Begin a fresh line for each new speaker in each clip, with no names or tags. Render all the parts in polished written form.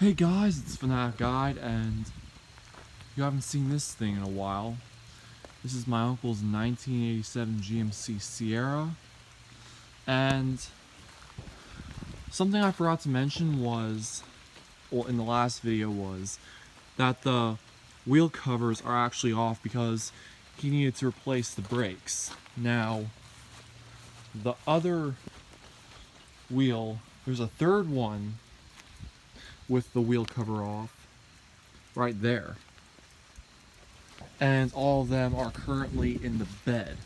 Hey guys, it's Fanatic Guide, and you haven't seen this thing in a while. This is my uncle's 1987 GMC Sierra, and something I forgot to mention was, well, in the last video was, that the wheel covers are actually off because he needed to replace the brakes. Now, the other wheel, there's a third one with the wheel cover off, right there. And all of them are currently in the bed.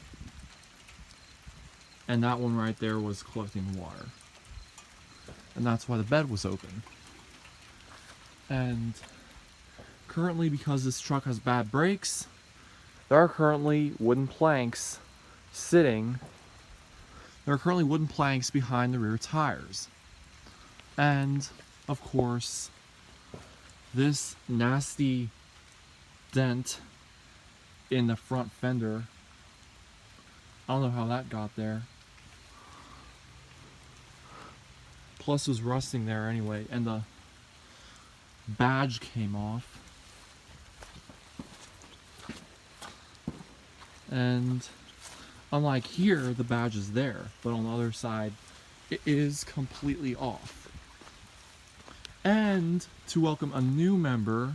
And that one right there was collecting water. And that's why the bed was open. And currently, because this truck has bad brakes, there are currently wooden planks behind the rear tires. And, of course, this nasty dent in the front fender, I don't know how that got there. Plus it was rusting there anyway, and the badge came off. And unlike here, the badge is there, but on the other side, it is completely off. And to welcome a new member,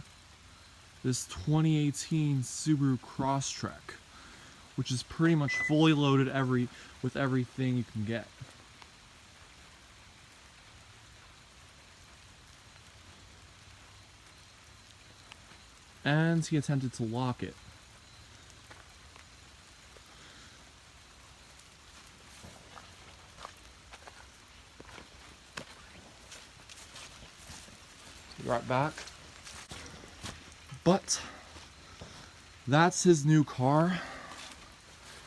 this 2018 Subaru Crosstrek, which is pretty much fully loaded with everything you can get. And he attempted to lock it. Be right back. But that's his new car.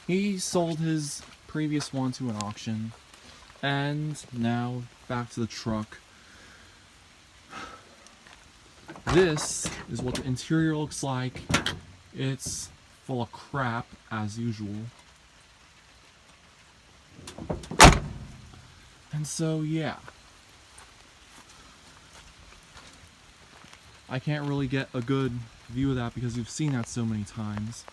He sold his previous one to an auction, and now back to the truck. This is what the interior looks like. It's full of crap as usual. And so yeah, I can't really get a good view of that because you've seen that so many times.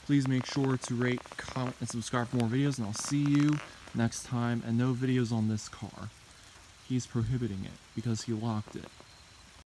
Please make sure to rate, comment, and subscribe for more videos, and I'll see you next time. And no videos on this car. He's prohibiting it because he locked it.